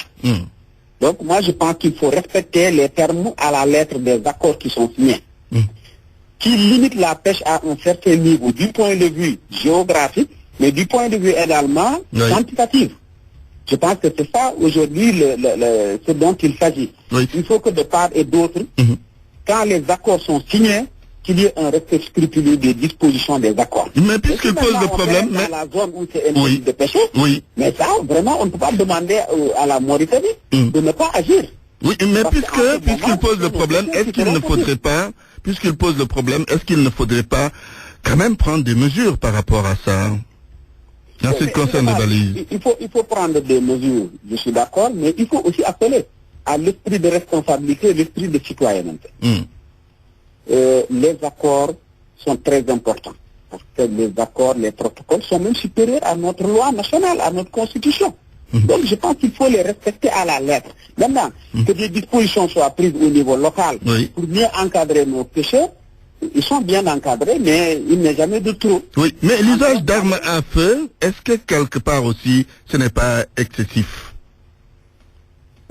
Speaker 8: Donc moi je pense qu'il faut respecter les termes à la lettre des accords qui sont signés, qui limitent la pêche à un certain niveau du point de vue géographique, mais du point de vue également quantitatif. Je pense que c'est ça aujourd'hui ce dont il s'agit. Il faut que de part et d'autre, quand les accords sont signés, qu'il y ait un respect scrupuleux des dispositions des accords.
Speaker 1: Mais puisqu'il pose le problème...
Speaker 8: Dans la zone où c'est interdit de pêcher, mais ça, vraiment, on ne peut pas demander à la Mauritanie de ne pas agir.
Speaker 1: Oui, mais puisqu'il pose le problème, est-ce qu'il ne faudrait pas, puisqu'il pose le problème, est-ce qu'il ne faudrait pas quand même prendre des mesures par rapport à ça, en ce qui concerne les balises?
Speaker 8: Il faut prendre des mesures, je suis d'accord, mais il faut aussi appeler à l'esprit de responsabilité, l'esprit de citoyenneté. Les accords sont très importants, parce que les accords, les protocoles sont même supérieurs à notre loi nationale, à notre constitution. Donc je pense qu'il faut les respecter à la lettre. Maintenant, que des dispositions soient prises au niveau local pour mieux encadrer nos pêcheurs, ils sont bien encadrés, mais il n'est jamais de trop.
Speaker 1: Oui, mais l'usage d'armes à feu, est-ce que quelque part aussi, ce n'est pas excessif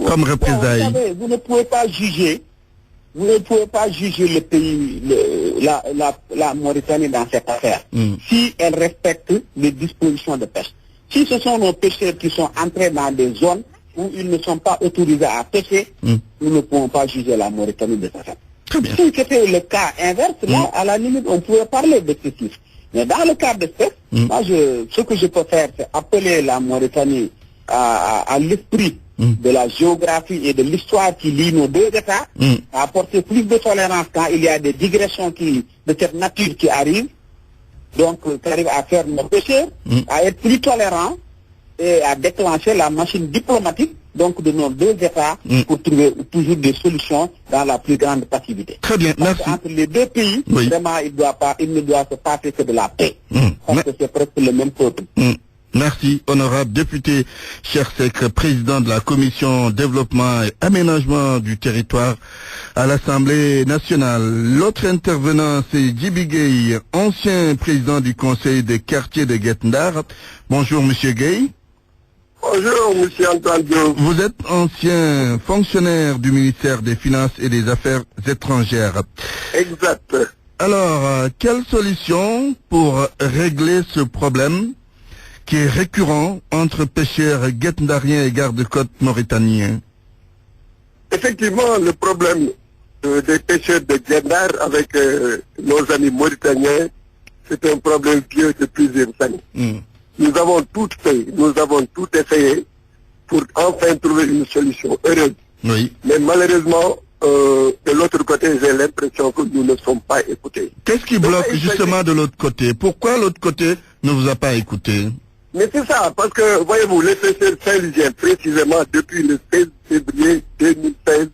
Speaker 1: comme représailles?
Speaker 8: Vous savez, vous ne pouvez pas juger. Vous ne pouvez pas juger le pays, la Mauritanie dans cette affaire, si elle respecte les dispositions de pêche. Si ce sont nos pêcheurs qui sont entrés dans des zones où ils ne sont pas autorisés à pêcher, nous ne pouvons pas juger la Mauritanie de cette affaire. Si c'était le cas inverse, là, à la limite, on pouvait parler d'excessif. Mais dans le cas d'espèce, moi, ce que je peux faire, c'est appeler la Mauritanie à l'esprit de la géographie et de l'histoire qui lie nos deux États, à apporter plus de tolérance quand il y a des digressions de cette nature qui arrivent, donc qui arrivent à faire nos pêcheurs, à être plus tolérants et à déclencher la machine diplomatique donc de nos deux États pour trouver toujours des solutions dans la plus grande passivité.
Speaker 1: Très bien, merci.
Speaker 8: Entre les deux pays, vraiment, il ne doit se passer que de la paix, parce que c'est presque le même peuple.
Speaker 1: Merci, honorable député Chersek, président de la commission développement et aménagement du territoire à l'Assemblée nationale. L'autre intervenant, c'est Djibi Gueye, ancien président du conseil des quartiers de Guet-Ndar. Bonjour, monsieur Gueye.
Speaker 9: Bonjour, monsieur Antoine Diop.
Speaker 1: Vous êtes ancien fonctionnaire du ministère des Finances et des Affaires étrangères.
Speaker 9: Exact.
Speaker 1: Alors, quelle solution pour régler ce problème qui est récurrent entre pêcheurs guet-ndariens et gardes-côtes mauritaniens?
Speaker 9: Effectivement, le problème des pêcheurs de Guet-Ndar avec nos amis mauritaniens, c'est un problème vieux de plusieurs années. Nous avons tout fait, nous avons tout essayé pour enfin trouver une solution heureuse.
Speaker 1: Oui.
Speaker 9: Mais malheureusement, de l'autre côté, j'ai l'impression que nous ne sommes pas écoutés.
Speaker 1: Qu'est-ce qui bloque justement de l'autre côté? Pourquoi l'autre côté ne vous a pas écouté?
Speaker 9: Mais c'est ça, parce que, voyez-vous, les pêcheurs saint-louisiens, précisément depuis le 16 février 2016,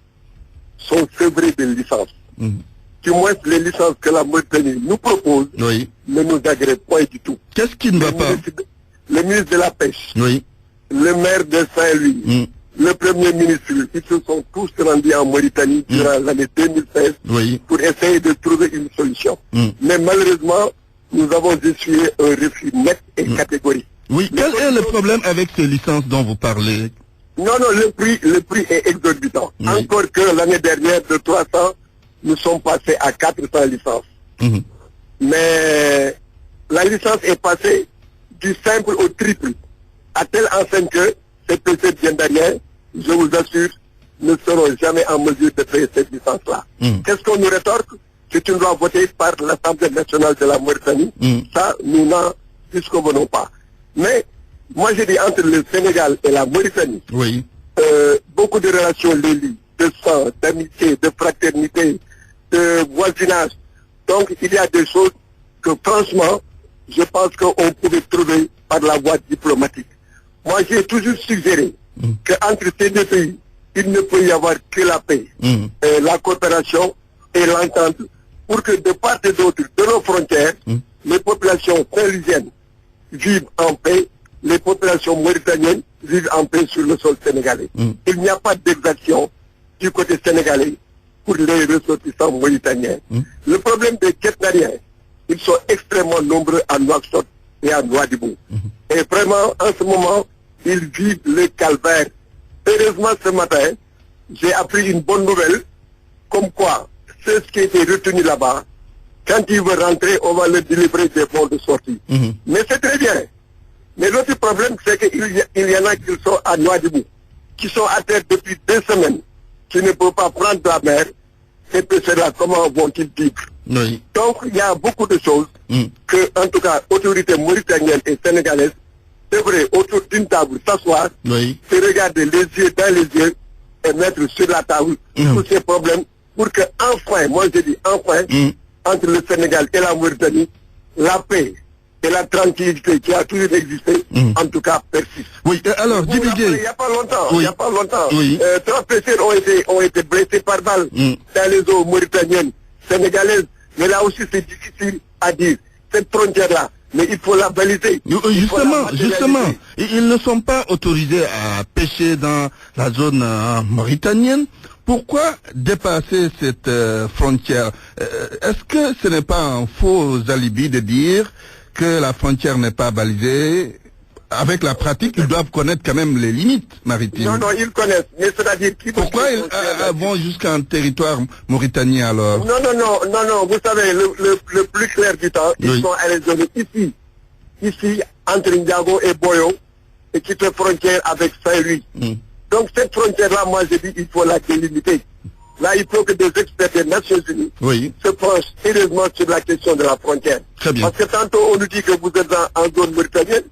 Speaker 9: sont sevrés de licences. Du moins, les licences que la Mauritanie nous propose ne nous agréent point du tout.
Speaker 1: Qu'est-ce qui ne va pas?
Speaker 9: Le ministre de la Pêche,
Speaker 1: le
Speaker 9: maire de Saint-Louis, le premier ministre, ils se sont tous rendus en Mauritanie durant l'année 2016 pour essayer de trouver une solution. Mais malheureusement, nous avons essuyé un refus net et catégorique.
Speaker 1: Oui, quel est le problème avec ces licences dont vous parlez?
Speaker 9: Non, le prix est exorbitant. Encore que l'année dernière, de 300, nous sommes passés à 400 licences. Mais la licence est passée du simple au triple, à telle enseigne que ces pêcheurs guet-ndariens, je vous assure, ne seront jamais en mesure de payer cette licence-là. Qu'est-ce qu'on nous rétorque? C'est une loi votée par l'Assemblée nationale de la Mauritanie. Ça, nous n'en disconvenons pas. Mais moi, je dis entre le Sénégal et la Mauritanie, beaucoup de relations les lient, de sang, d'amitié, de fraternité, de voisinage. Donc, il y a des choses que, franchement, je pense qu'on pouvait trouver par la voie diplomatique. Moi, j'ai toujours suggéré qu'entre ces deux pays, il ne peut y avoir que la paix, la coopération et l'entente, pour que de part et d'autre de nos frontières, les populations saint-louisiennes vivent en paix, les populations mauritaniennes vivent en paix sur le sol sénégalais. Il n'y a pas d'exaction du côté sénégalais pour les ressortissants mauritaniens. Le problème des Guet-Ndariens, ils sont extrêmement nombreux à Nouakchott et à Nouadhibou. Et vraiment, en ce moment, ils vivent le calvaire. Heureusement, ce matin, j'ai appris une bonne nouvelle, comme quoi, c'est ce qui a été retenu là-bas. Quand ils veulent rentrer, on va leur délivrer des bons de sortie. Mais c'est très bien. Mais l'autre problème, c'est qu'il y en a qui sont à Nouadhibou, qui sont à terre depuis 2 semaines, qui ne peuvent pas prendre la mer. Et puis c'est là, comment vont-ils vivre?
Speaker 1: Oui.
Speaker 9: Donc, il y a beaucoup de choses que, en tout cas, autorités mauritaniennes et sénégalaises devraient, autour d'une table, s'asseoir, se regarder les yeux dans les yeux et mettre sur la table tous ces problèmes pour que, enfin, moi je dis enfin, entre le Sénégal et la Mauritanie, la paix et la tranquillité qui a toujours existé, en tout cas, persiste.
Speaker 1: Oui, alors,
Speaker 9: il n'y a pas longtemps, 3 pêcheurs ont été blessés par balle dans les eaux mauritaniennes, sénégalaises, mais là aussi c'est difficile à dire. Cette frontière-là, mais il faut la baliser.
Speaker 1: Justement, ils ne sont pas autorisés à pêcher dans la zone mauritanienne. Pourquoi dépasser cette frontière? Est-ce que ce n'est pas un faux alibi de dire que la frontière n'est pas balisée? Avec la pratique, ils doivent connaître quand même les limites maritimes.
Speaker 9: Non, ils connaissent. Mais c'est-à-dire
Speaker 1: pourquoi ils vont jusqu'à un territoire mauritanien alors?
Speaker 9: Non. Vous savez, le plus clair du temps, ils sont allés ici, entre Ndiago et Boyo, et qui fait frontière avec Saint-Louis. Donc cette frontière-là, moi je dis, il faut la délimiter. Là, il faut que des experts des Nations Unies se penchent sérieusement sur la question de la frontière.
Speaker 1: Très bien.
Speaker 9: Parce que tantôt on nous dit que vous êtes en zone mauritanienne,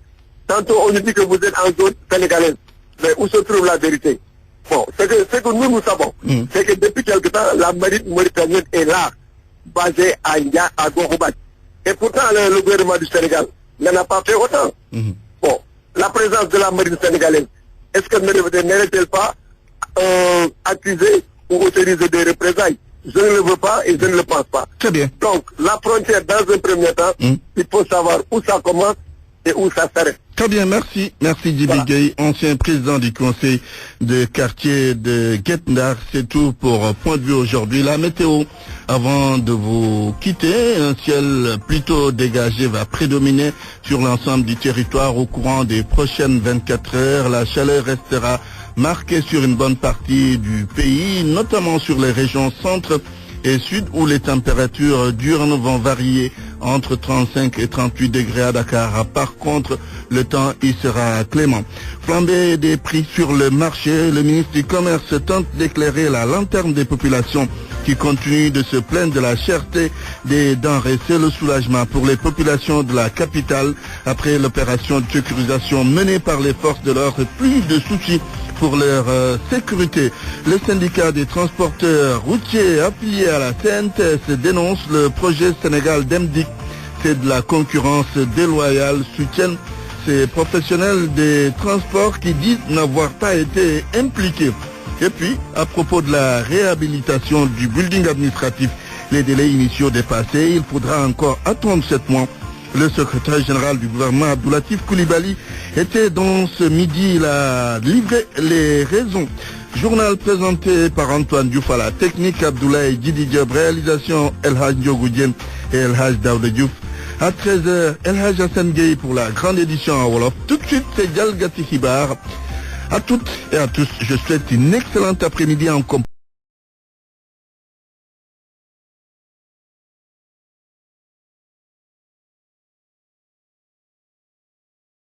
Speaker 9: tantôt on nous dit que vous êtes en zone sénégalaise. Mais où se trouve la vérité? Bon, ce que nous savons, c'est que depuis quelque temps, la marine mauritanienne est là, basée à Gorobat. Et pourtant, le gouvernement du Sénégal n'en a pas fait autant. Bon, la présence de la marine sénégalaise, est-ce qu'elle n'aurait-elle pas accusé ou autorisé des représailles? Je ne le veux pas et je ne le pense pas.
Speaker 1: Très bien.
Speaker 9: Donc, la frontière, dans un premier temps, il faut savoir où ça commence et où ça s'arrête.
Speaker 1: Très bien, merci. Merci Djibi Gueye, ancien président du conseil de quartier de Guet-Ndar. C'est tout pour Point de vue aujourd'hui. La météo, avant de vous quitter, un ciel plutôt dégagé va prédominer sur l'ensemble du territoire au courant des prochaines 24 heures. La chaleur restera marquée sur une bonne partie du pays, notamment sur les régions centre et sud où les températures diurnes vont varier entre 35 et 38 degrés à Dakar. Par contre, le temps y sera clément. Flambée des prix sur le marché, le ministre du Commerce tente d'éclairer la lanterne des populations qui continuent de se plaindre de la cherté des denrées. C'est le soulagement pour les populations de la capitale après l'opération de sécurisation menée par les forces de l'ordre. Plus de soucis pour leur sécurité. Le syndicat des transporteurs routiers affiliés à la CNTS dénonce le projet Sénégal d'MDIC. C'est de la concurrence déloyale, soutiennent ces professionnels des transports qui disent n'avoir pas été impliqués. Et puis, à propos de la réhabilitation du building administratif, les délais initiaux dépassés, il faudra encore attendre 7 mois. Le secrétaire général du gouvernement, Abdoulatif Koulibaly, était dans ce midi, il a livré les raisons. Journal présenté par Antoine Diouf à la technique, Abdoulaye Djidi Diop, réalisation El Hadj Ndiogoudien et El Hadj Daouda Diouf. À 13h, El Hadj Hassan Gueye pour la grande édition à Wolof. Tout de suite, c'est Dialgati Hibar. À toutes et à tous, je souhaite une excellente après-midi en compagnie.